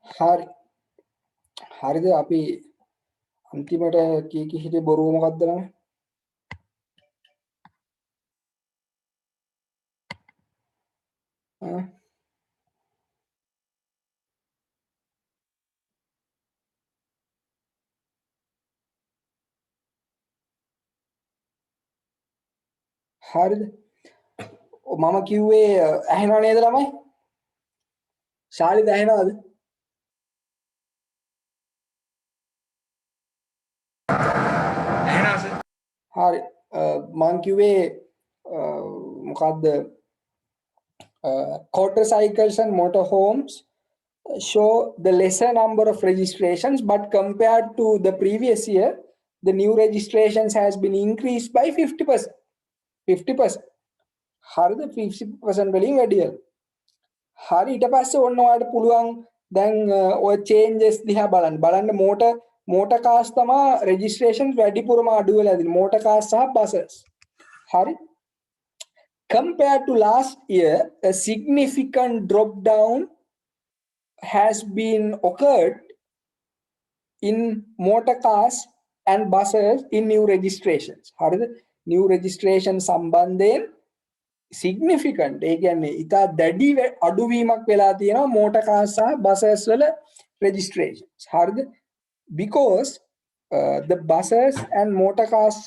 හරි හරිද අපි අන්තිමට කී කී හිතේ බොරුව මොකක්ද නම හරිද මම කිව්වේ ඇහෙනව නේද ළමයි ශාලිද ඇහෙනවද හරි මං කිව්වේ මොකද්ද motorcycles and motorhomes show the lesser number of registrations, but compared to the previous year, the new registrations has been increased by 50%. 50%. හරිද 50% වලින් වැඩිය. හරි ඊට පස්සේ ඔන්න ඔයාලට පුළුවන් දැන් ඔය changes දිහා බලන්න. බලන්න motor cars තමයි registration වැඩිපුරම අඩු වෙලා තියෙන්නේ. motor cars සහ buses. හරි compared to last year, a significant drop down has been occurred in motor cars and buses in new registrations. හරිද new registration සම්බන්ධයෙන් significant ඒ කියන්නේ ඉතා දැඩි අඩුවීමක් වෙලා තියෙනවා motor cars සහ buses වල registrations. හරිද because the buses and motor cars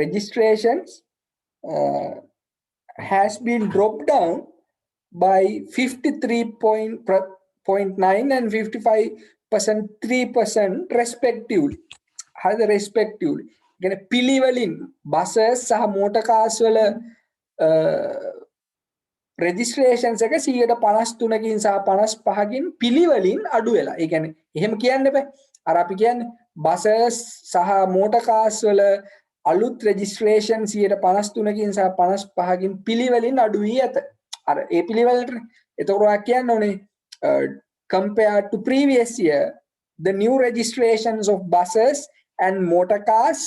registrations has been dropped down by 53.9 and 55% respectively. හරිද respectively. කියන්නේ පිළිවෙලින් buses සහ motor cars වල registrations එක 53කින් සහ 55කින් පිළිවෙලින් අඩු වෙලා. ඒ කියන්නේ එහෙම කියන්න බෑ. අර අපි කියන්නේ buses සහ motor cars වල අලුත් registration 53කින් සහ 55කින් පිළිවෙලින් අඩු වී ඇත. අර ඒ පිළිවෙලට එතකොට ඔයා කියන්න ඕනේ compared to previous year the new registrations of buses and motor cars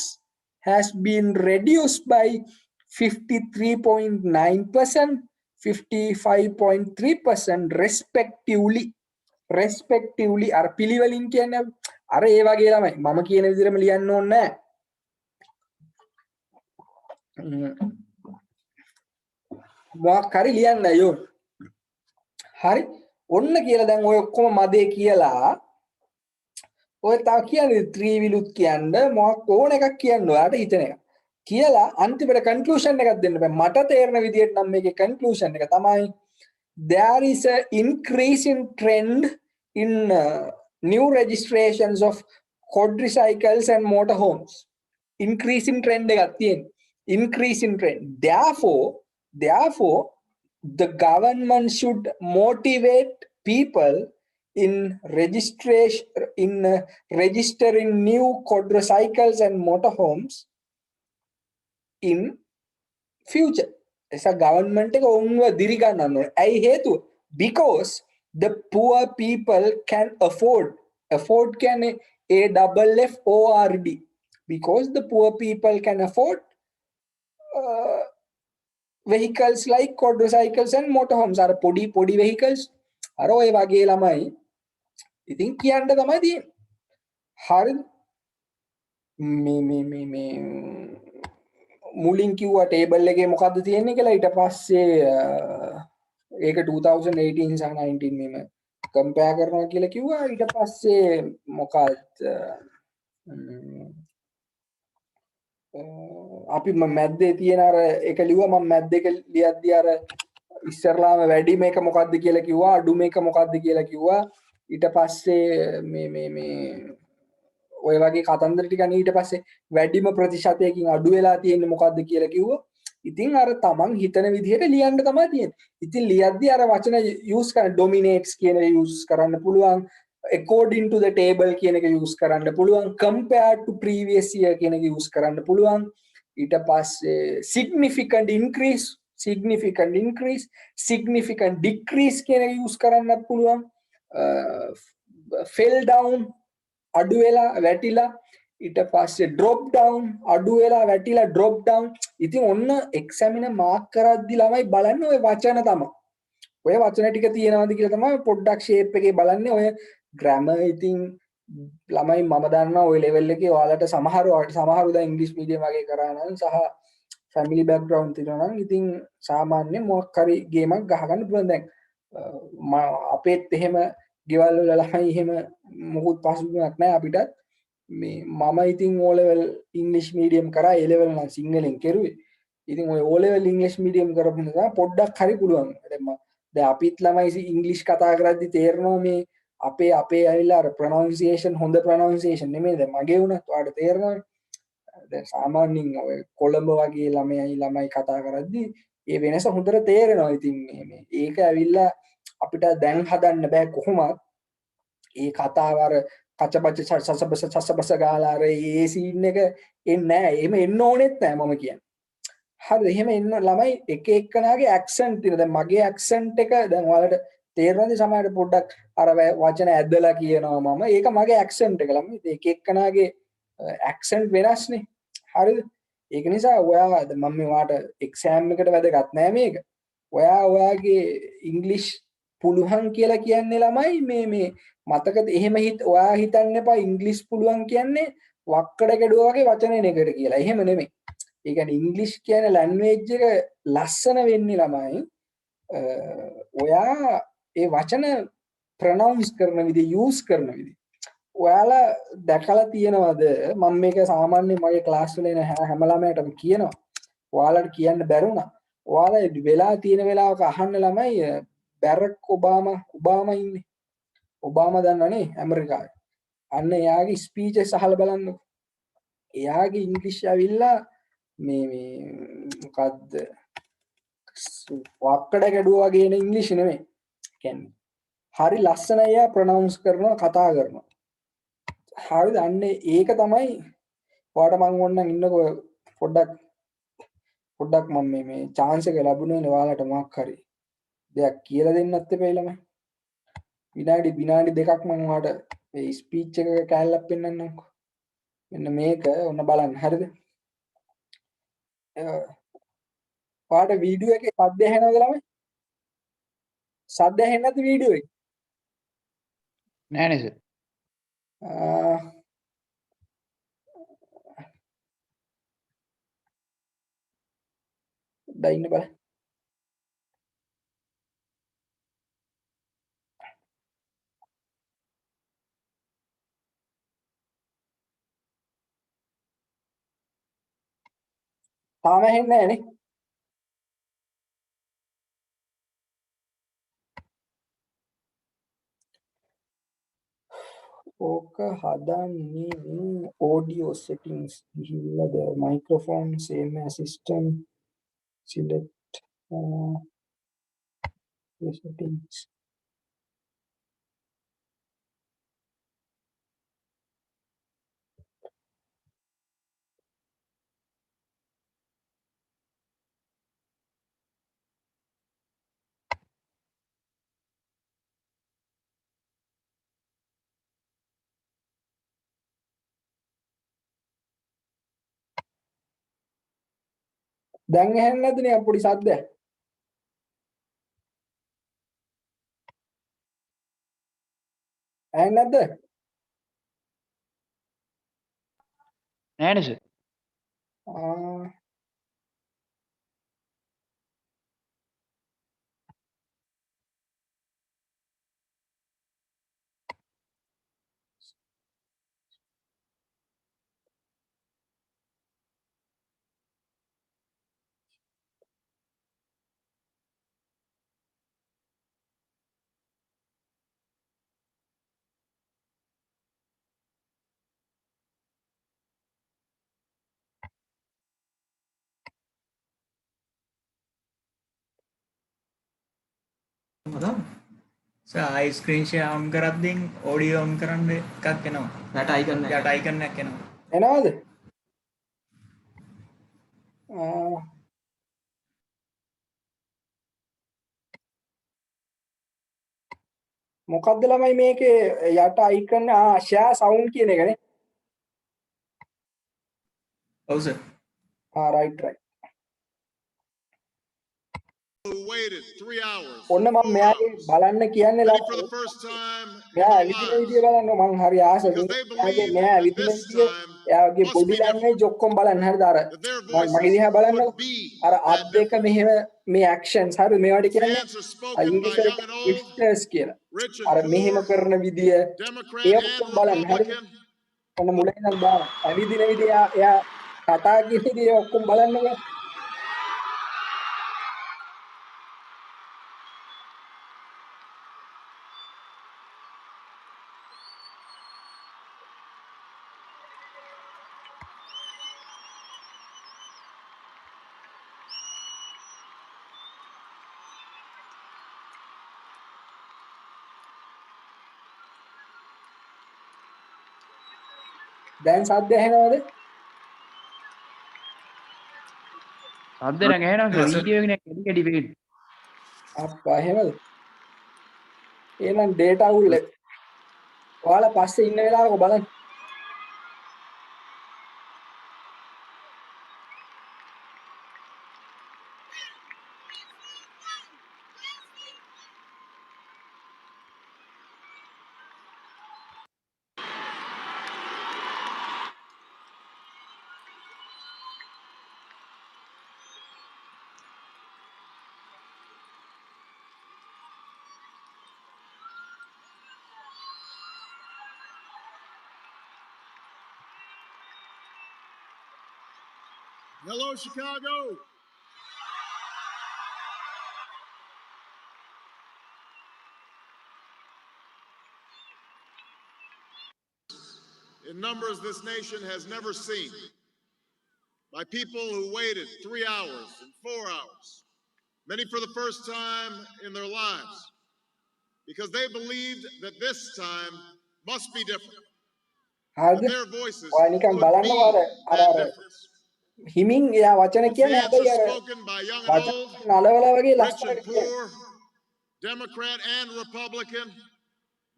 has been reduced by 53.9%, 55.3% respectively අර පිළිවෙලින් කියන්නේ අර ඒ වගේ ළමයි මම කියන විදිහටම ලියන්න ඕනේ නැහැ මොකක් හරි ලියන්න අයියෝ හරි ඔන්න කියලා දැන් ඔය ඔක්කොම මදේ කියලා ඔය තව කියන්නේ ත්‍රිවිලුත් කියන්න මොකක් ඕන එකක් කියන්න ඔයාට හිතන එක කියලා අන්තිමට කන්ක්ලූෂන් එකක් දෙන්න බෑ මට තේරෙන විදිහට නම් මේකේ කන්ක්ලූෂන් එක තමයි there is a increasing trend in new registrations of quadricycles and motorhomes increasing trend එකක් තියෙනවා increasing trend therefore the government should motivate people in registering new quadricycles and motorhomes in future එසා government එක ඔවුන්ව දිරි ගන්නන්න ඕනේ ඇයි හේතුව because the poor people can afford කියන්නේ AFFORD because the poor people can afford vehicles like quadricycles and motorhomes are podi vehicles අර ඔය වගේ ළමයි ඉතින් කියන්න තමයි තියෙන්නේ හරිද මේ මුලින් කිව්වා ටේබල් එකේ මොකද්ද තියෙන්නේ කියලා ඊට පස්සේ ඒක 2018 සහ 19 මෙම කම්පෙයාර් කරනවා කියලා කිව්වා ඊට පස්සේ මොකක්ද අපි මැද්දේ තියෙන අර එක ලිව්වා මම මැද්ද එක ලියද්දී අර ඉස්සරලාම වැඩි මේක මොකද්ද කියලා කිව්වා අඩු මේක මොකද්ද කියලා කිව්වා ඊට පස්සේ මේ ඔය වගේ කතන්දර ටික ඊට පස්සේ වැඩිම ප්‍රතිශතයකින් අඩු වෙලා තියෙන්නේ මොකද්ද කියලා කිව්වා ඉතින් අර තමන් හිතන විදිහට ලියන්න තමයි තියෙන්නේ ඉතින් ලියද්දී අර වචන යූස් කරන dominates කියන එක යූස් කරන්න පුළුවන් according to the table කියන එක යූස් කරන්න පුළුවන් compared to previous year කියන එක යූස් කරන්න පුළුවන් ඊට පස්සේ significant increase significant decrease කියන එක යූස් කරන්නත් පුළුවන් fell down අඩු වෙලා වැටිලා ඊට පස්සේ drop down අඩු වෙලා වැටිලා drop down. ඉතින් ඔන්න examiner mark කරද්දි ළමයි බලන්නේ ඔය වචන තමයි. ඔය වචන ටික තියෙනවද කියලා තමයි පොඩ්ඩක් shape එකේ බලන්නේ. ඔය grammar ඉතින් ළමයි මම දන්නවා ඔය level එකේ ඔයාලට සමහරු දැන් ඉංග්‍රීසි මීඩියම් වගේ කරා නම් සහ family background තියෙනවා නම් ඉතින් සාමාන්‍ය මොකක් හරි ගේමක් ගහගන්න පුළුවන්. දැන් අපේත් එහෙම ගෙවල් වල ළමයි එහෙම මොකුත් පසුබිමක් නැහැ අපිටත්. මේ මම ඉතින් O level ඉංග්‍රීසි මීඩියම් කරා A level නම් සිංහලෙන් කෙරුවේ. ඉතින් ඔය O level ඉංග්‍රීසි මීඩියම් කරපු නිසා පොඩ්ඩක් හරි පුළුවන්. දැන් අපිත් ළමයි ඉංග්‍රීසි කතා කරද්දි තේරෙනවා මේ අපේ ඇවිල්ලා අර ප්‍රොනවුන්සියේෂන් හොඳ ප්‍රොනවුන්සියේෂන් නෙමෙයි. දැන් මගේ වුණත් ඔයාලට තේරෙනවනේ. දැන් සාමාන්‍යයෙන් ඔය කොළඹ වගේ ළමයි කතා කරද්දි ඒ වෙනස හොඳට තේරෙනවා. ඉතින් මේ ඒක ඇවිල්ලා අපිට දැන් හදන්න බෑ කොහොමත්. ඒ කතාව අර කචපච සසබස ගාලා අර ඒ සීන් එක එන්නේ නැහැ. එහෙම එන්න ඕනෙත් නැහැ මම කියන්නේ. හරිද? එහෙම එන්න ළමයි එක එක්කනාගේ ඇක්සන්ට් තියෙන. දැන් මගේ ඇක්සන්ට් එක දැන් ඔයාලට තේරෙනවද සමහරට පොඩ්ඩක් අර වචන ඇදලා කියනවා මම. ඒක මගේ ඇක්සන්ට් එක ළමයි. එක එක්කනාගේ ඇක්සන්ට් වෙනස්නේ. හරිද? ඒක නිසා ඔයා මම මේ ඔයාට එක්සෑම් එකට වැදගත් නෑ මේක. ඔයාගේ ඉංග්ලිෂ් පුළුවන් කියලා කියන්නේ ළමයි මේ මතකද එහෙම ඔයා හිතන්න එපා ඉංග්ලිෂ් පුළුවන් කියන්නේ වක්කඩ කැඩුවා වගේ වචන එකට කියලා. එහෙම නෙමෙයි. ඒ කියන්නේ ඉංග්ලිෂ් කියන ලැන්ග්වේජ් එක ලස්සන වෙන්නේ ළමයි ඔයා ඒ වචන ප්‍රොනවුන්ස් කරන විදිහ යූස් කරන විදිහ. ඔයාලා දැකලා තියෙනවද මම මේක සාමාන්‍යයෙන් මගේ ක්ලාස් වල එන හැම ළමයටම කියනවා. ඔයාලට කියන්න බැරුණා. ඔයාලා වෙලා තියෙන වෙලාවක අහන්න ළමයි බැරක් ඔබාමා ඉන්නේ. ඔබාමා දන්නවනේ ඇමරිකාවේ. අන්න එයාගේ ස්පීචස් අහලා බලන්නකෝ. එයාගේ ඉංග්‍රීසි ඇවිල්ලා මේ මොකද්ද වක්කඩ ගැඩුවා වගේ නේ ඉංග්‍රීසි නෙමෙයි. කියන්නේ හරි ලස්සන එයා ප්‍රොනවුන්ස් කරනවා කතා කරනවා. හරිද? අන්න ඒක තමයි ඔයාට මම ඕනනම් ඉන්නකෝ පොඩ්ඩක් මම මේ chance එක ලැබුණේ ඔයාලට මොකක් හරි දෙයක් කියලා දෙන්නත් එපා ළමයි. විනාඩි දෙකක් මම ඔයාලට මේ ස්පීච් එක කැලලක් පෙන්නන්නම්කෝ. මෙන්න මේක ඔන්න බලන්න. හරිද? ඔයාට වීඩියෝ එකේ සද්ද ඇහෙනවද ළමයි? සද්ද ඇහෙන්නේ නැද්ද වීඩියෝ එකේ? නෑ නේද? දැන් ඉන්න බලන්න. තාම ඇහෙන්නේ නැහැ නේ. ඕක හදන්නේ audio settings ගිහිල්ලාද microphone same as system select settings දැන් ඇහෙන්නේ නැද්ද නේ පොඩි සද්දයක්? ඇහෙන්නේ නැද්ද? නෑ නේද? ආයි ස්ක්‍රීන් ෂෙයා ඔන් කරද්දී ඔඩියෝ ඔන් කරන්න එකක් එනවා. යට අයිකන් එකක් එනවා. එනවද? මොකද්ද ළමයි මේකේ යට අයිකන් share sound කියන එකනේ. ඔව් sir. right. Who waited 3 hours. ඔන්න මම 4 මෙයාගේ hours. බලන්න කියන්නේ Many for ලස්සන. the first time in මෙයා their ඇවිදින විදිය lives. බලන්න මං හරි ආසයි. Because they මෙයාගේ believed මෙයා that ඇවිදින this විදිය time එයාගේ must body be different. Language ඔක්කොම බලන්න හරිද අර That their මගේ දිහා voices බලන්නකො would be අර අත් that දෙක different. මෙහෙම මේ ඇක්ෂන්ස් හරි මේවට These කියන්නේ hands are spoken by ඉංග්‍රීසියට young and old, gestures කියලා. rich and අර මෙහෙම poor, කරන විදිය Democrat ඒ and ඔක්කොම බලන්න හරිද? Republican. ඔන්න මුලින් ඉඳන් බලන්න. ඇවිදින විදිය එයා කතා කියන විදිය ඔක්කොම බලන්නකෝ. දැන් සද්ද ඇහෙනවද? සද්ද නම් ඇහෙනවා සර්. වීඩියෝ එක නේ කැඩි කැඩි පේන්නේ. අප්පා එහෙමද? එහෙනම් ඩේටා උල්ල. ඔයාලා පස්සේ ඉන්න වෙලාවක බලන්න. Hello, Chicago. In numbers this nation has never seen, by people who waited 3 hours and 4 hours, many for the first time in their lives, because they believed that this time must be different. හරිද? That their voices ඔයා නිකන් could බලන්නකො be අර that difference. හිමින් එයා වචන These කියන්නේ hands හැබැයි are අර spoken by young and old, වචන නලවලා වගේ rich ලස්සනට and කියන්නේ. poor, Democrat and Republican,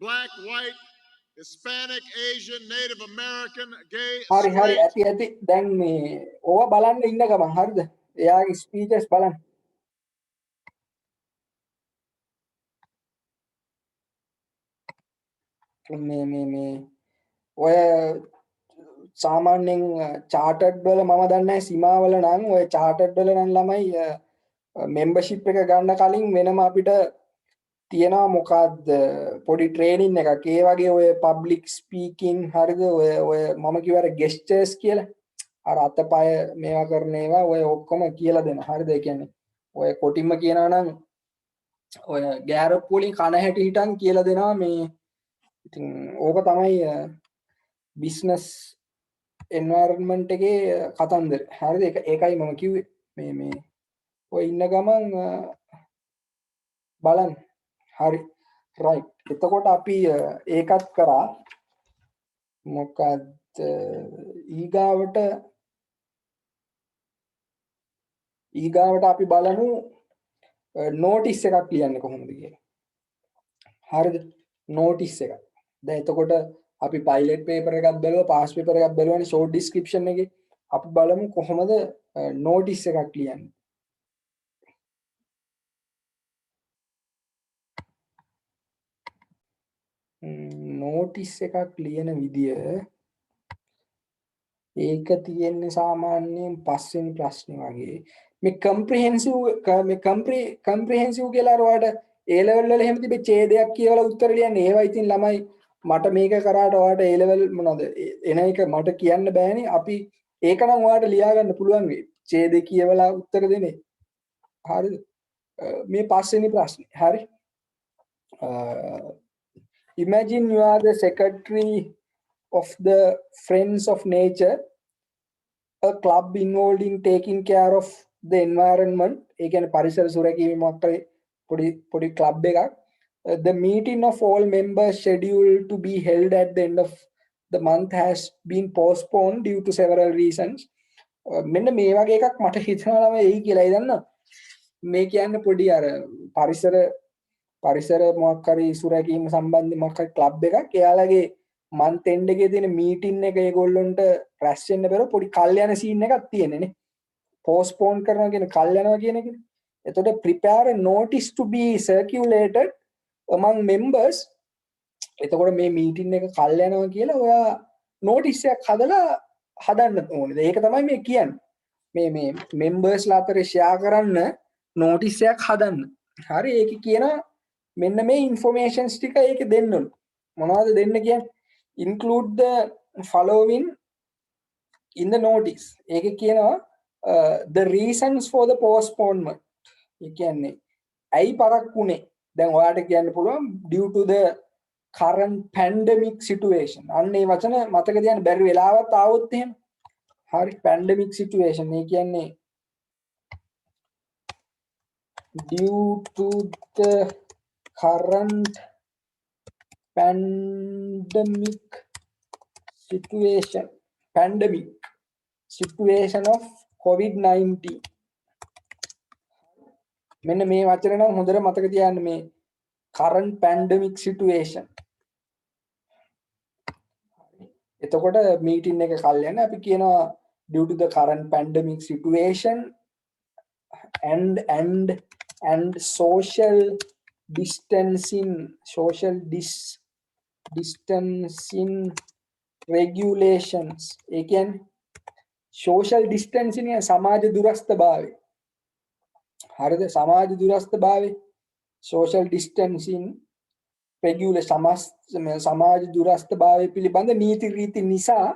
black, white, Hispanic, Asian, Native American, gay, හරි straight. ඇති දැන් මේ ඕවා බලන්න ඉන්න ගමන් හරිද? එයාගේ ස්පීචස් බලන්න. මේ ඔය සාමාන්‍යයෙන් චාටඩ් වල මම දන්නේ සීමාවල නම් ඔය චාටඩ් වල නම් ළමයි මෙම්බර්ෂිප් එක ගන්න කලින් වෙනම අපිට තියෙනවා මොකක්ද පොඩි ට්‍රේනින් එකක් ඒ වගේ ඔය පබ්ලික් ස්පීකින් හරිද ඔය මම කිව්වර ගෙස්චර්ස් කියලා අර අතපය මේවා කරන ඒවා ඔය ඔක්කොම කියලා දෙනවා හරිද ඒ කියන්නේ ඔය කොටින්ම කියනවා නම් ඔය ගෑරප් වලින් කන හැටි හිටන් කියලා දෙනවා මේ ඉතින් ඕක තමයි බිස්නස් එන්වයරන්මන්ට් එකේ කතන්දර හරිද ඒකයි මම කිව්වේ මේ ඔය ඉන්න ගමන් බලන්න හරි රයිට් එතකොට අපි ඒකත් කරා මොකක්ද ඊගාවට අපි බලමු නෝටිස් එකක් ලියන්නේ කොහොමද කියලා හරිද නෝටිස් එකක් දැන් එතකොට අපි පයිලට් පේපර් එකක් බැලුවා පාස් පේපර් එකක් බැලුවානේ ෂෝට් ඩිස්ක්‍රිප්ෂන් එකේ අපි බලමු කොහොමද නෝටිස් එකක් ලියන්නේ නෝටිස් එකක් ලියන විදිය ඒක තියෙන්නේ සාමාන්‍යයෙන් පස්වෙනි ප්‍රශ්නේ වගේ මේ කම්ප්‍රිහෙන්සිව් කියලා ඔයාලට A level වල එහෙම තිබෙ ඡේදයක් කියලා උත්තර ලියන්නේ ඒවා ඉතින් ළමයි මට මේක කරාට ඔයාලට A level මොනවද එන එක මට කියන්න බෑනේ අපි ඒක නම් ඔයාලට ලියා ගන්න පුළුවන් වෙයි ඡේදේ කියවලා උත්තර දෙන්නේ හරිද මේ පස්වෙනි ප්‍රශ්නේ හරි imagine you are the secretary of the Friends of Nature, a club involved in taking care of the environment. ඒ කියන්නේ පරිසර සුරැකීම මොකක්ද පොඩි club එකක්. The meeting of all members scheduled to be held at the end of the month has been postponed due to several reasons. මෙන්න මේ වගේ එකක් මට හිතනවා ළමයි එයි කියලා ඉදන්න. මේ කියන්නේ පොඩි අර පරිසර මොකක් හරි සුරැකීම සම්බන්ධ මොකක් හරි ක්ලබ් එකක් එයාලගේ මන්ත් එන්ඩ් එකේ තියෙන මීටින් එක ඒගොල්ලොන්ට රැස් වෙන්න බැර පොඩි කල් යන සීන් එකක් තියෙනනේ. පෝස්ට්පෝන් කරනවා කියන කල් යනවා කියන එකනේ. එතකොට prepare a notice to be circulated among members. එතකොට මේ මීටින් එක කල් යනවා කියලා ඔයා නෝටිස් එකක් හදලා හදන්න ඕනේ. ඒක තමයි මේ කියන්නේ. මේ මෙම්බර්ස්ලා අතර ෂෙයා කරන්න නෝටිස් එකක් හදන්න. හරි ඒක කියන මෙන්න මේ ඉන්ෆෝමේෂන්ස් ටික ඒකේ දෙන්න ඕන. මොනවද දෙන්න කියන්නේ? include the following in the notice. ඒක කියනවා the reasons for the postponement. ඒ කියන්නේ ඇයි පරක්කුනේ? දැන් ඔයාට කියන්න පුළුවන් due to the current pandemic situation. අන්න ඒ වචන මතක තියාගන්න බැරි වෙලාවත් ආවොත් එහෙම. හරි pandemic situation. ඒ කියන්නේ due to the current pandemic situation of COVID-19. මෙන්න මේ වචන නම් හොඳට මතක තියාගන්න මේ current pandemic situation. එතකොට මීටින් එක කල් යන අපි කියනවා due to the current pandemic situation and social distancing regulations. ඒ කියන්නේ social distancing කියන්නේ සමාජ දුරස්ථභාවය. හරිද? සමාජ දුරස්ථභාවය social distancing regulation සමාජ දුරස්ථභාවය පිළිබඳ නීති රීති නිසා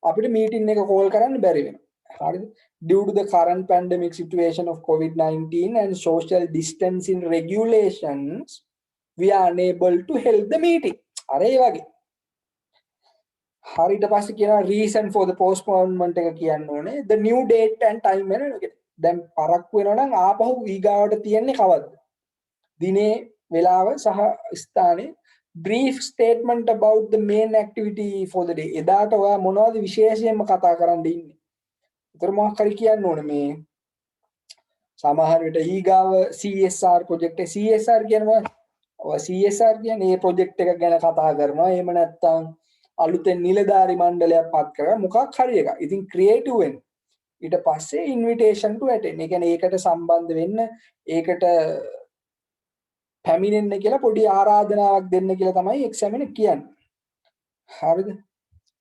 අපිට මීටින් එක කෝල් කරන්න බැරි වෙනවා. හරිද? due to the current pandemic situation of COVID-19 and social distancing regulations we are unable to hold the meeting. අර ඒ වගේ. හරියට පස්සේ කියනවා reason for the postponement එක කියන්න ඕනේ the new date and time වෙන එක. දැන් පරක්කු වෙනවා නම් ආපහු ඊගාවට තියන්නේ කවද්ද? දිනේ වෙලාව සහ ස්ථානේ brief statement about the main activity for the day. එදාට ඔයා මොනවද විශේෂයෙන්ම කතා කරන්න ඉන්නේ? ඒතර මොකක් හරි කියන්න ඕනේ මේ සමහර විට ඊගාව CSR project එක CSR කියනවා. ඔය CSR කියන්නේ මේ project එක ගැන කතා කරනවා. එහෙම නැත්නම් අලුතෙන් නිලධාරි මණ්ඩලයක් පත් කරලා මොකක් හරි එකක්. ඉතින් creative වෙන්න. ඊට පස්සේ invitation to attend. ඒ කියන්නේ ඒකට සම්බන්ධ වෙන්න, ඒකට පැමිණෙන්න කියලා පොඩි ආරාධනාවක් දෙන්න කියලා තමයි එක්සැමිනර් කියන්නේ. හරිද?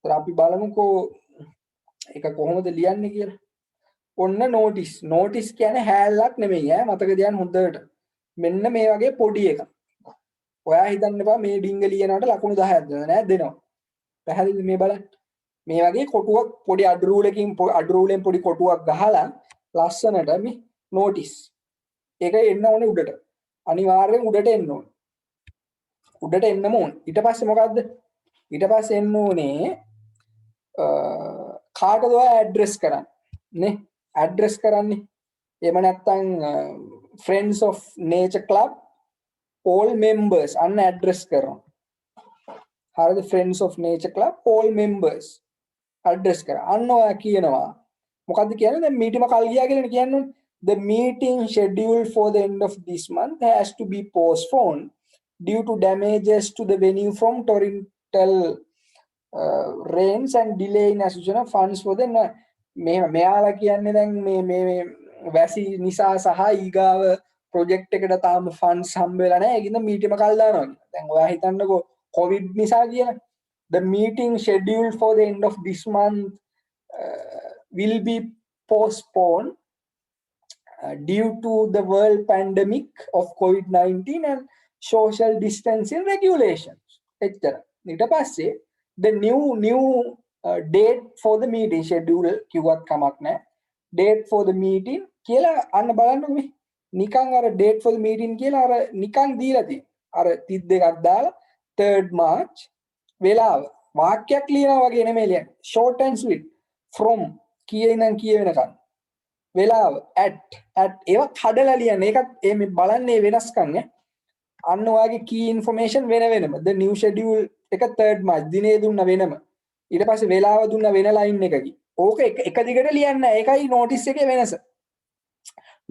ඒත් අපි බලමුකෝ ඒක කොහොමද ලියන්නේ කියලා. ඔන්න notice. Notice කියන්නේ හැල්ලක් නෙමෙයි ඈ. මතක තියාගන්න හොඳට. මෙන්න මේ වගේ පොඩි එකක්. ඔයා හිතන්න එපා මේ ඩිංග ලියනකට ලකුණු 10ක් දෙනවා නෑ දෙනවා. පැහැදිලිද මේ බලන්න. මේ වගේ කොටුවක් පොඩි අඩු රූලෙන් පොඩි කොටුවක් ගහලා ලස්සනට මේ notice. ඒක එන්න ඕනේ උඩට. අනිවාර්යෙන් උඩට එන්න ඕනේ. උඩට එන්නම ඕනේ. ඊට පස්සේ මොකද්ද? ඊට පස්සේ එන්න ඕනේ කාටද ඔයා ඇඩ්‍රස් කරන්නේ නේ? ඇඩ්‍රස් කරන්නේ. එහෙම නැත්නම් friends of nature club all members අන්න ඇඩ්‍රස් කරනවා. හරිද? friends of nature club all members address කරා. අන්න ඔයා කියනවා මොකද්ද කියන්නේ? දැන් මීටිම කල් ගියා කියලා කියන්නේ. The meeting scheduled for the end of this month has to be postponed due to damages to the venue from torrential rains and delay in acquisition of funds for the මෙයාලා කියන්නේ දැන් මේ වැසි නිසා සහ ඊගාව ප්‍රොජෙක්ට් එකට තාම ෆන්ඩ්ස් හම්බ වෙලා නැහැ. ඒකින්ද මීටිම කල් දානවා. දැන් ඔයා හිතන්නකෝ කොවිඩ් නිසා කියලා. The meeting scheduled for the end of this month will be postponed due to the world pandemic of COVID-19 and social distancing regulations. එච්චර. ඊට පස්සේ the new date for the meeting schedule කිව්වත් කමක් නැහැ. date for the meeting කියලා අන්න බලන්නකො මේ. නිකන් අර date for the meeting කියලා අර නිකන් දීලා තියෙනවා. අර 32ක් දාලා 3rd March වෙලාව වාක්‍යයක් ලියනවා වගේ නෙමෙයි ලියන්නේ. short and sweet from කීයේ ඉඳන් කීය වෙනකන්. වෙලාව at ඒවා කඩලා ලියන්න. ඒකත් මේ බලන්නේ වෙනස්කම් ඈ. අන්න ඔයාගේ key information වෙනම. the new schedule එක 3rd March දිනේ දුන්න වෙනම. ඊට පස්සේ වෙලාව දුන්න වෙන line එකකින්. ඕක එක දිගට ලියන්න නැහැ. ඒකයි notice එකේ වෙනස.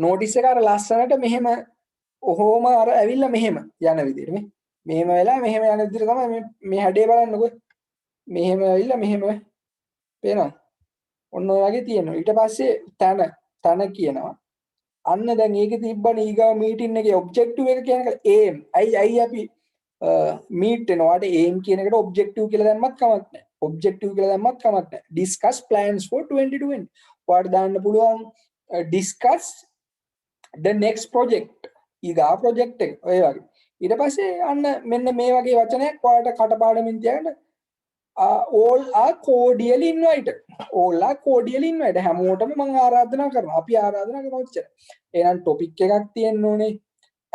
notice එක අර ලස්සනට මෙහෙම ඔහොම අර ඇවිල්ලා මෙහෙම යන විදිහට මෙහෙම වෙලා මෙහෙම යන විදිහට තමයි මේ හැඩය බලන්නකො. මෙහෙම ඇවිල්ලා මෙහෙම පේනවා. ඔන්න ඔය වගේ තියෙනවා. ඊට පස්සේ තන කියනවා. අන්න දැන් ඒකේ තිබ්බනේ ඊගාව මීටින් එකේ ඔබ්ජෙක්ටිව් එක කියන්නේ aim. අයි අපි මීට් වෙනවාට aim කියන එකට ඔබ්ජෙක්ටිව් කියලා දැම්මත් කමක් නැහැ. ඔබ්ජෙක්ටිව් කියලා දැම්මත් කමක් නැහැ. discuss plans for 2020. ඔයාලට දාන්න පුළුවන් discuss the next project. ඊගා project එක ඔය වගේ. ඊට පස්සේ අන්න මෙන්න මේ වගේ වචනයක් ඔයාලට කටපාඩමින් තියාගන්න. all are cordially invited. all are cordially invited. හැමෝටම මම ආරාධනා කරනවා. අපි ආරාධනා කරනවා ඔච්චර. එහෙනම් topic එකක් තියෙන්න ඕනේ.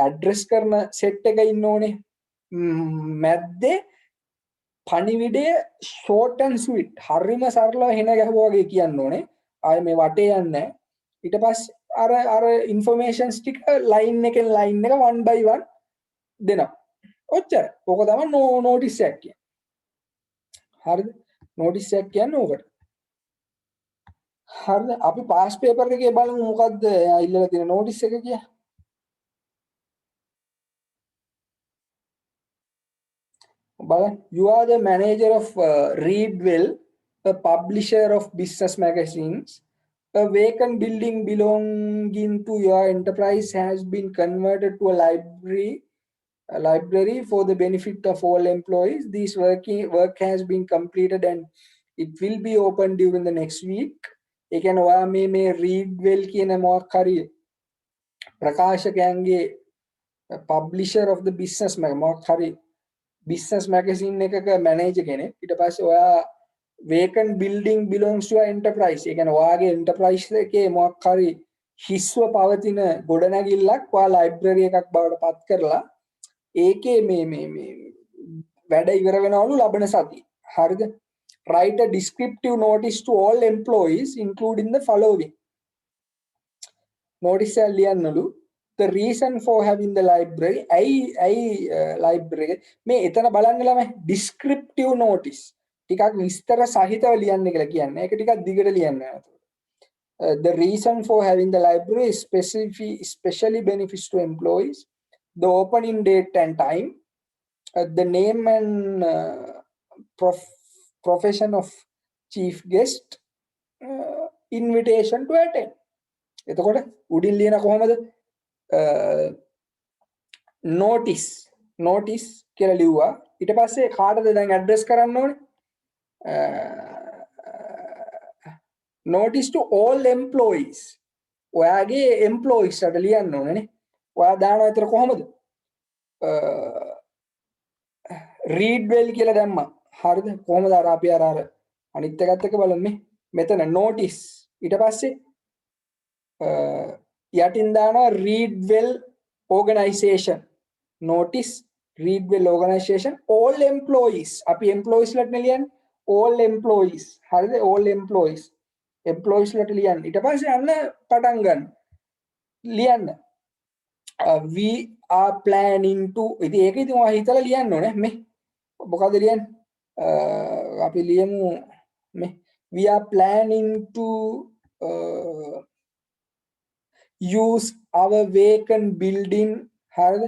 address කරන set එක ඉන්න ඕනේ. මැද්දේ පණිවිඩය short and sweet. හරිම සරලව හෙන ගැහුවා වගේ කියන්න ඕනේ. ආයේ මේ වටේ යන්නේ නැහැ. ඊට පස්සේ අර informations ටික line එකෙන් line එක one by one දෙනවා. ඔච්චර. ඕක තමයි notice එකක් කියන්නේ. හරිද? notice එකක් කියන්නේ ඕකට. හරිද? අපි past paper එකේ බලමු මොකද්ද ඉල්ලලා තියෙන notice එක කියලා. බලන්න. You are the manager of Readwell, a publisher of business magazines. A vacant building belonging to your enterprise has been converted to a library for the benefit of all employees. This work has been completed and it will be open during the next week. ඒ කියන්නේ ඔයා මේ Readwell කියන මොකක් හරි ප්‍රකාශකයන්ගේ publisher of the business මොකක් හරි business magazine එකක manager කෙනෙක්. ඊට පස්සේ ඔයා vacant building belongs to your enterprise. ඒ කියන්නේ ඔයාගේ enterprise එකේ මොකක් හරි හිස්ව පවතින ගොඩනැගිල්ලක් ඔයා library එකක් බවට පත් කරලා ඒකේ මේ වැඩ ඉවර වෙනවලු ලබන සතිය. හරිද? Write a descriptive notice to all employees including the following. Notice එක ලියන්නලු. The reason for having the library library මේ එතන බලන්න ළමයි descriptive notice ටිකක් විස්තර සහිතව ලියන්න කියලා කියන්නේ. ඒක ටිකක් දිගට ලියන්න. The reason for having the library is especially benefits to employees. The opening date and time, the name and profession of chief guest, invitation to attend. එතකොට උඩින් ලියන කොහමද? notice කියලා ලිව්වා. ඊට පස්සේ කාටද දැන් ඇඩ්‍රස් කරන්න ඕනේ? notice to all employees. ඔයාගේ employees ට ලියන්න ඕනේ නේ. ඔයා දානවා විතර කොහමද? Readwell කියලා දැම්මා. හරිද? කොහමද අර අපි අර අනිත් එකත් එක්ක බලමු මේ. මෙතන notice ඊට පස්සේ යටින් දානවා Readwell organization. notice Readwell organization all employees. අපි employees ලට ලියන්නේ all employees. හරිද? all employees. employees ලට ලියන්න. ඊට පස්සේ අන්න පටන් ගන්න. ලියන්න. We are planning to ඉතින් ඒක ඉතින් ඔයා හිතලා ලියන්න ඕනේ මේ මොකද ලියන්නේ අපි ලියමු මේ we are planning to use our vacant building හරිද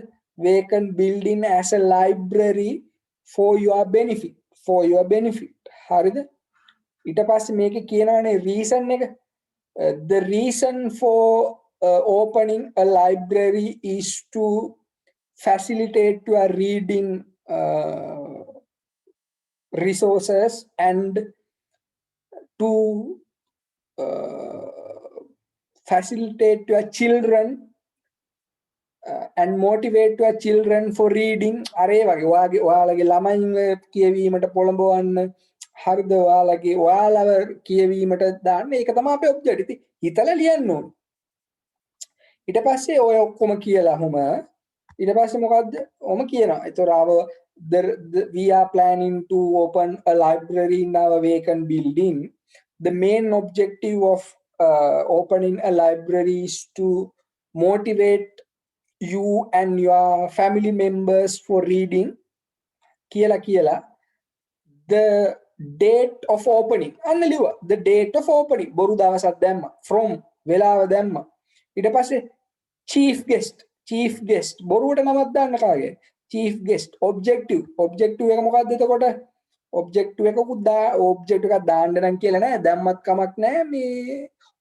vacant building as a library for your benefit හරිද ඊට පස්සේ මේකේ කියනවානේ reason එක the reason for opening a library is to facilitate your reading resources and to facilitate your children and motivate your children for reading. අරේ වගේ ඔයාලගේ ළමයින්ව කියවීමට පොළඹවන්න හරිද ඔයාලව කියවීමට දාන්න ඒක තමයි අපේ ඔබ්ජෙක්ට්. ඉතින් හිතලා ලියන්න ඕනේ. ඊට පස්සේ ඔය ඔක්කොම කියලාම ඊට පස්සේ මොකද්ද? ඔම කියනවා. ඒතර we are planning to open a library in our vacant building. The main objective of opening a library is to motivate you and your family members for reading. කියලා the date of opening අන්න ලියුවා. the date of opening බොරු දවසක් දැම්මා. from වෙලාව දැම්මා. ඊට පස්සේ chief guest බොරුවට නමක් දාන්න කාගේ chief guest objective එක මොකක්ද එතකොට ඔබ්ජෙක්ටිව් එකක් දාන්න නම් කියලා නෑ. දැම්මත් කමක් නෑ. මේ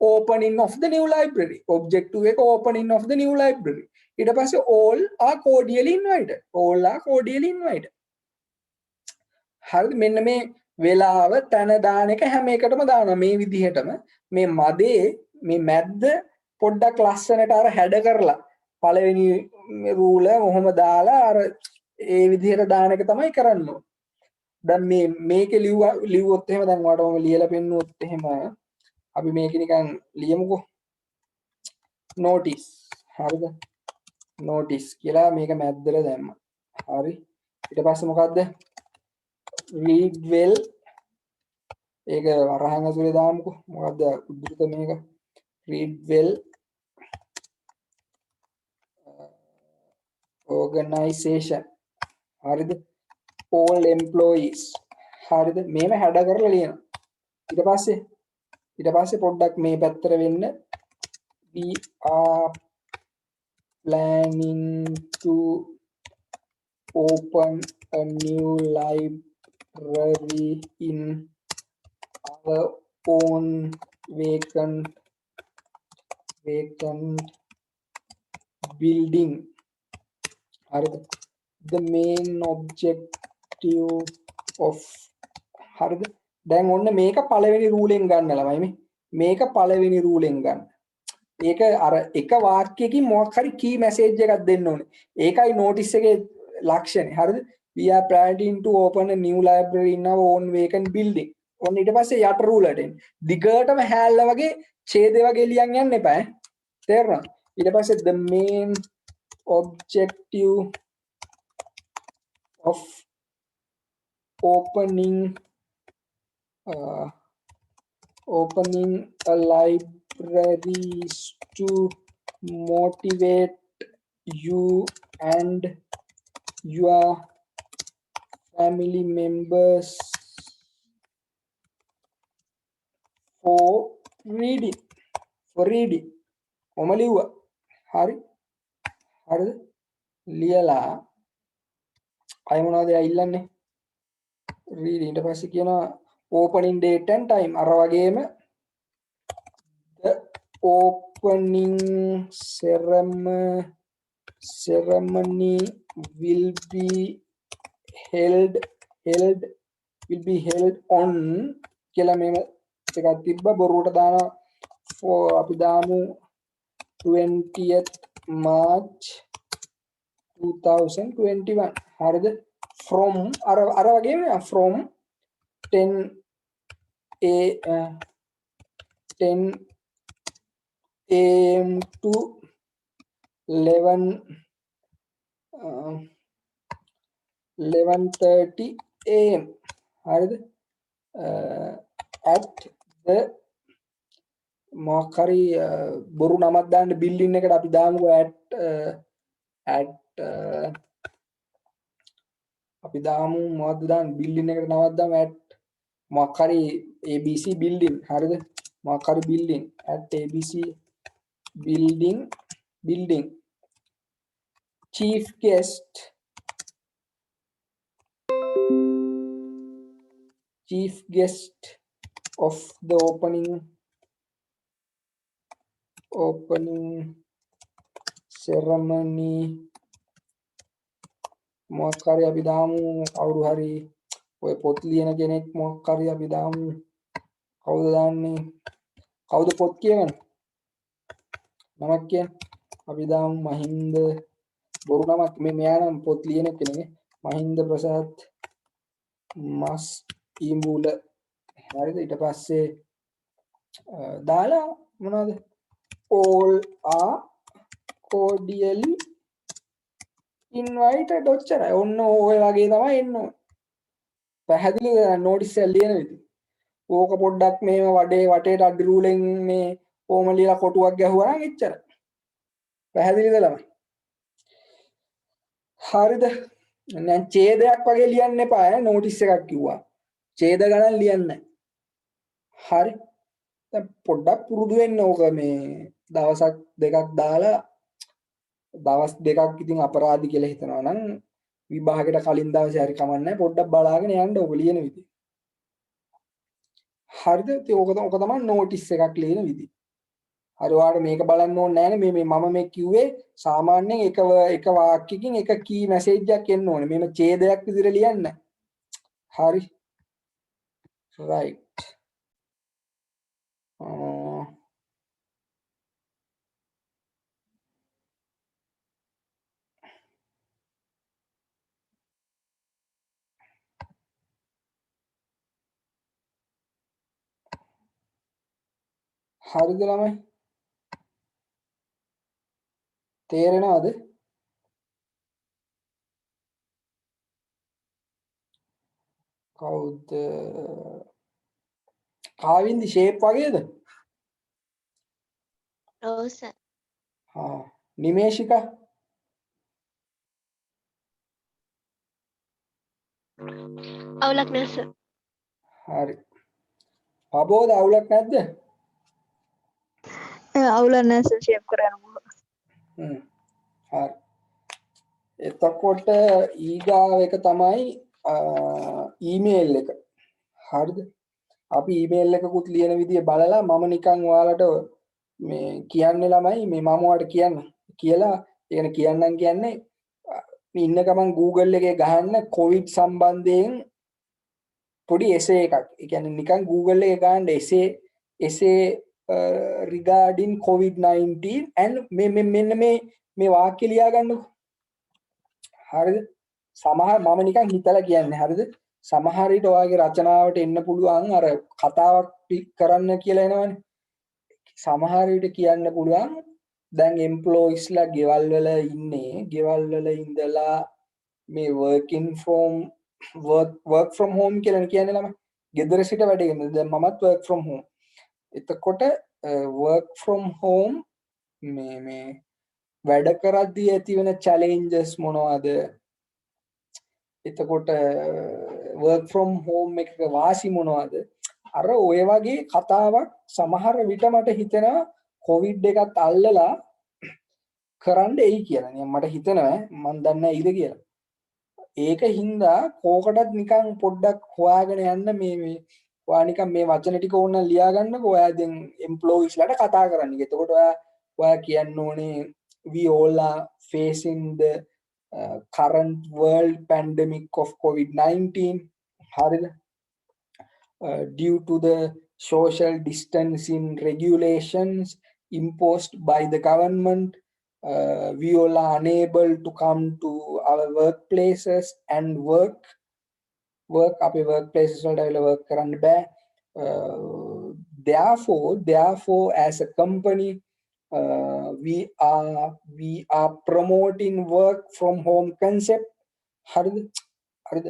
opening of the new library. objective එක opening of the new library. ඊට පස්සේ all are cordially invited. all are cordially invited. හරිද? මෙන්න මේ වෙලාව තන දාන එක හැම එකටම දානවා මේ විදිහටම. මේ මදේ මේ මැද්ද පොඩ්ඩක් ලස්සනට අර හැඩ කරලා පළවෙනි රූල කොහොම දාලා අර ඒ විදිහට දාන එක තමයි කරන්න ඕනේ. දැන් මේකේ ලිව්වොත් එහෙම දැන් ඔයාලට මම ලියලා පෙන්නුවොත් එහෙම අපි මේක නිකන් ලියමුකෝ. notice. හරිද? notice කියලා මේක මැද්දට දැම්මා. හරි. ඊට පස්සේ මොකද්ද? read well. ඒක වරහන් ඇතුලේ දාමුකෝ. මොකද්ද උද්දෘත මේක? read well organization. හරිද? all employees. හරිද? මේව හැඩ කරලා ලියනවා. ඊට පස්සේ පොඩ්ඩක් මේ පැත්තට වෙන්න we are planning to open a new library in our own vacant building. හරිද? the main objective of හරිද? දැන් ඔන්න මේක පළවෙනි රූලෙන් ගන්න ළමයි මේ. මේක පළවෙනි රූලෙන් ගන්න. ඒක අර එක වාක්‍යයකින් මොකක් හරි key message එකක් දෙන්න ඕනේ. ඒකයි notice එකේ ලක්ෂණය. හරිද? we are planning to open a new library in our own vacant building. ඔන්න ඊට පස්සේ යට රූලට එන්න. දිගටම හැල්ල වගේ ඡේදය වගේ ලියන් යන්න එපා. තේරුණා? ඊට පස්සේ the main objective of opening a library is to motivate you and your family members for reading. ඔම ලිව්වා. හරිද? ලියලා අය මොනවද ඉල්ලන්නේ? reading. ඊට පස්සේ කියනවා opening date and time. අර වගේම the opening ceremony will be held on කියලා මේක එකක් තිබ්බා. බොරුවට දානවා අපි දාමු 20th March 2021. හරිද? from අර වගේම from 10 am to 11:30 am. හරිද? at the මොකක් හරි බොරු නමක් දාන්න බිල්ඩින් එකට අපි දාමුකෝ at අපි දාමු මොකද්ද දාන්න බිල්ඩින් එකට නමක් දාමු at මොකක් හරි ABC building. හරිද? මොකක් හරි building at ABC building chief guest of the opening ceremony මොකක් හරි අපි දාමු කවුරු හරි ඔය පොත් ලියන කෙනෙක් මොකක් හරි අපි දාමු. කවුද දාන්නේ? කවුද පොත් කියවන්නේ? නමක් කියන්නේ අපි දාමු මහින්ද. බොරු නමක් මෙයා නම් පොත් ලියන කෙනෙක්. මහින්ද ප්‍රසාද් මස් ඉඹුල. හරිද? ඊට පස්සේ දාලා මොනවද? all are cordially invited. ඔච්චරයි. ඔන්න ඔය වගේ තමයි එන්න ඕනේ. පැහැදිලිද notice එක ලියන විදිහ? ඕක පොඩ්ඩක් මේව වටේට අඩි රූලෙන් මේ කොහොම ලියලා කොටුවක් ගැහුවා නම් එච්චරයි. පැහැදිලිද ළමයි? හරිද? දැන් ඡේදයක් වගේ ලියන්න එපා ඈ notice එකක් කිව්වා. ඡේද ගණන් ලියන්න නැහැ. හරි. දැන් පොඩ්ඩක් පුරුදු වෙන්න ඕක මේ දවසක් දෙකක් දාලා දවස් දෙකක් ඉතින් අපරාධි කියලා හිතනවා නම් විභාගෙට කලින් දවසේ හරි කමන්නේ පොඩ්ඩක් බලාගෙන යන්න ඔක ලියන විදිහ. හරිද? ඉතින් ඕක තමයි නෝටිස් එකක් ලියන විදිහ. හරි ඔයාලට මේක බලන්න ඕනේ නැහැ නේ මම මේ කිව්වේ සාමාන්‍යයෙන් එක වාක්‍යකින් එක කී මැසේජ් එකක් එන්න ඕනේ. මේක ඡේදයක් විදිහට ලියන්න. හරි. right. හරිද ළමයි? තේරෙනවද? කවුද? කාවින්දි ෂේප් වගේද? ඔව් සර්. නිමේෂිකා අවුලක් නැහැ සර්. හරි. පබෝද අවුලක් නැද්ද? අවුලක් නැහැ සර් ෂේප් කරන්න පුළුවන්. හරි. එතකොට ඊගාව එක තමයි ඊමේල් එක. හරිද? අපි ඊමේල් එකකුත් ලියන විදිය බලලා මම නිකන් ඔයාලට මේ කියන්නේ ළමයි මේ මම ඔයාලට කියලා කියන්නේ ඉන්න ගමන් Google එකේ ගහන්න COVID සම්බන්ධයෙන් පොඩි essay එකක්. ඒ කියන්නේ නිකන් Google එකේ ගහන්න essay regarding COVID-19 and මෙන්න මේ වාක්‍ය ලියා ගන්නකො. හරිද? සමහර මම නිකන් හිතලා කියන්නේ හරිද? සමහර විට ඔයාගේ රචනාවට එන්න පුළුවන් අර කතාවක් කරන්න කියලා එනවනේ. සමහර විට කියන්න පුළුවන් දැන් එම්ප්ලොයිස්ලා ගෙවල් වල ඉන්නේ. ගෙවල් වල ඉඳලා මේ work from home කියලා කියන්නේ ළමයි. ගෙදර සිට වැඩ කරන. දැන් මමත් work from home. එතකොට work from home මේ වැඩ කරද්දී ඇති වෙන challenges මොනවද? එතකොට work from home එකක වාසි මොනවද? අර ඔය වගේ කතාවක් සමහර විට මට හිතෙනවා කොවිඩ් එකත් අල්ලලා කරන්න එයි කියලා. මට හිතෙනවා මම දන්නේ නැහැ ඊද කියලා. ඒක හින්දා කෝකටත් නිකන් පොඩ්ඩක් හොයාගෙන යන්න මේ ඔයා නිකන් මේ වචන ටික ඕන ලියා ගන්නකො. ඔයා දැන් එම්ප්ලොයිස්ලාට කතා කරන්නේ. එතකොට ඔයා කියන්න ඕනේ we all are facing the current world pandemic of COVID-19. හරිද? Due to the social distancing regulations imposed by the government, we all are unable to come to our workplaces and work අපේ workplaces වලට ඇවිල්ලා work කරන්න බෑ. Therefore as a company we are promoting work from home concept. හරිද?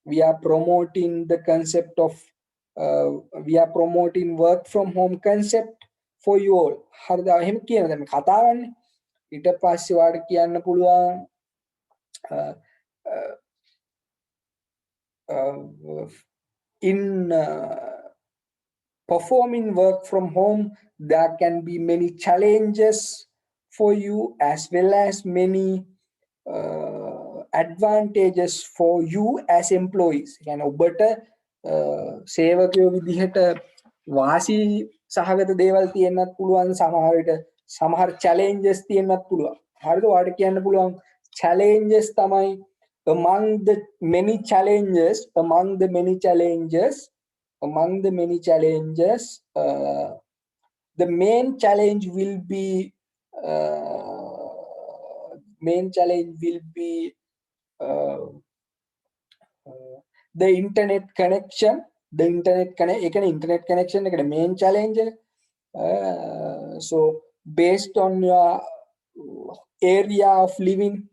We are promoting the concept of we are promoting work from home concept for you all. හරිද? එහෙම කියන දැන් කතාවන්නේ. ඊට පස්සේ වාට කියන්න පුළුවන් in performing work from home there can be many challenges for you as well as many advantages for you as employees. කියන්නේ ඔබට සේවකයෝ විදිහට වාසි සහගත දේවල් තියෙන්නත් පුළුවන්, සමහර challenges තියෙන්නත් පුළුවන්. හරිද? ඔයාලට කියන්න පුළුවන් challenges තමයි among the many challenges the main challenge will be the internet connection. internet connection is the main challenge. So based on your area of living,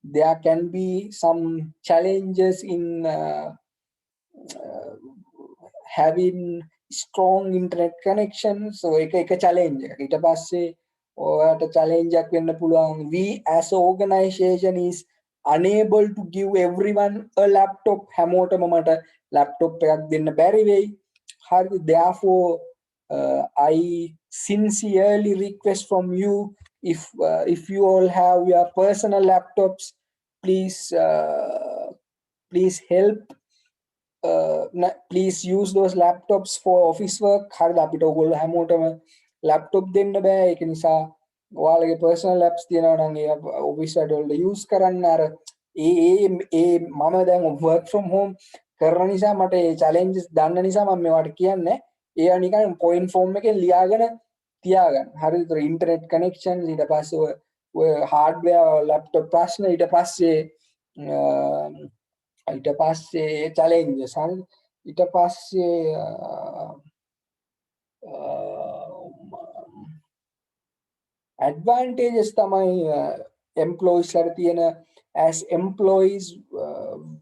there can be some challenges in having strong internet connection. So එක challenge එකක්. ඊට පස්සේ ඔයාලට challenge එකක් වෙන්න පුළුවන් we as an organization is unable to give everyone a laptop. හැමෝටම මට laptop එකක් දෙන්න බැරි වෙයි. හරිද? Therefore I sincerely request from you if you all have your personal laptops, please help, please use those laptops for office work. හරිද? අපිට ඔයගොල්ලෝ හැමෝටම laptop දෙන්න බෑ. ඒක නිසා ඔයාලගේ personal labs තියෙනවා නම් ඒ office වලට use කරන්න. අර මම දැන් work from home කරන නිසා මට ඒ challenges දන්න නිසා මම මේවට කියන්නේ. ඒවා නිකන් point form එකෙන් ලියාගෙන තියාගන්න. හරිද? internet connections, ඊට පස්සේ ඔය hardware laptop ප්‍රශ්න, ඊට පස්සේ challenges, හරිද? ඊට පස්සේ advantages තමයි employees ලාට තියෙන. As employees,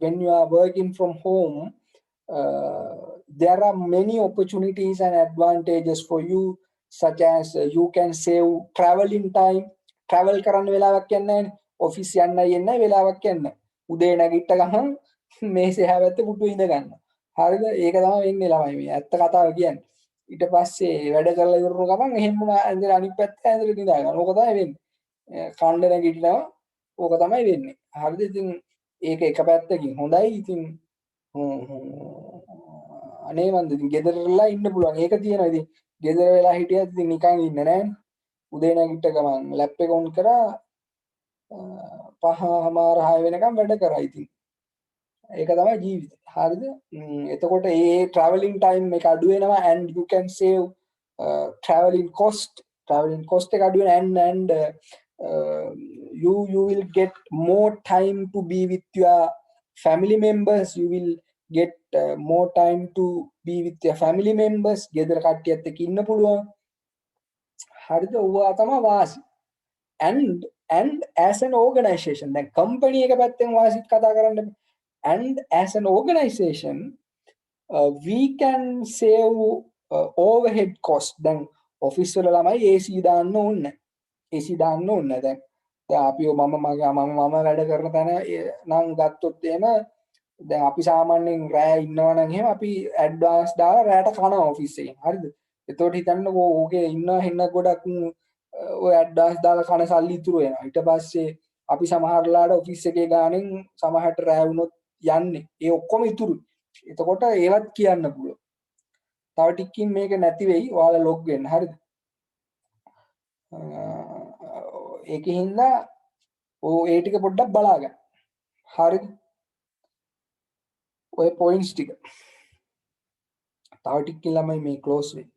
when you are working from home, there are many opportunities and advantages for you, such as you can save traveling time. travel කරන්න වෙලාවක් යන්නේ නැහැ. office යන්න යන්න වෙලාවක් යන්නේ. උදේ නැගිට ගමන් මේසේ හැවැත්තේ පුටු ඉඳ ගන්න. හරිද? ඒක තමයි වෙන්නේ ළමයි මේ. ඇත්ත කතාව කියන්නේ. ඊට පස්සේ වැඩ කරලා ඉවරන ගමන් එහෙම්ම ඇඳලා අනිත් පැත්ත ඇඳලා නිදා ගන්න. ඕක තමයි වෙන්නේ. කණ්ඩ නැගිටිනවා. ඕක තමයි වෙන්නේ. හරිද? ඉතින් ඒක එක පැත්තකින් හොඳයි. ඉතින් අනේ මන්ද ඉතින් ගෙදරලා ඉන්න පුළුවන්. ඒක තියෙනවා. ඉතින් ගෙදර වෙලා හිටියත් ඉතින් නිකන් ඉන්න නෑ. උදේ නැගිට ගමන් ලැප් එක ඔන් කරා 5:00 වෙනකම් වැඩ කරා. ඉතින් ඒක තමයි ජීවිතය. හරිද? එතකොට ඒ traveling time එක අඩු වෙනවා, and you can save traveling cost එක අඩු වෙනවා, and you will get more time to be with your family members. You will get more time to be with your family members. ගෙදර කට්ටියත් එක්ක ඉන්න පුළුවන්. හරිද? ඔවා තමයි වාසි. and as an organization, දැන් company එක පැත්තෙන් වාසිත් කතා කරන්න. and as an organization, we can save overhead cost. දැන් office වල ළමයි AC දාන්න ඕනේ. AC දාන්න ඕනේ. දැන් අපි මම වැඩ කරන තැන නම් ගත්තොත් එහෙම දැන් අපි සාමාන්‍යයෙන් රෑ ඉන්නවා නම් එහෙම අපි ඇඩ්වාන්ස් දාලා රෑට කනවා ඔෆිස් එකෙන්. හරිද? එතකොට හිතන්නකෝ ඕකේ ඉන්න හෙන්න ගොඩක් ඔය ඇඩ්වාන්ස් දාලා කන සල්ලි ඉතුරු වෙනවා. ඊට පස්සේ අපි සමහරලාට ඔෆිස් එකේ ගානෙන් සමහරට රෑ වුණොත් යන්නේ. ඒ ඔක්කොම ඉතුරුයි. එතකොට ඒවත් කියන්න පුළුවන්. තව ටිකකින් මේක නැති වෙයි. ඔයාලා ලොග් වෙන්න. හරිද? ඒකින්ද ඒ ටික පොඩ්ඩක් බලාගන්න. හරිද? ඔය පොයින්ට්ස් ටික. තව ටිකකින් ළමයි මේ ක්ලෝස් වෙයි.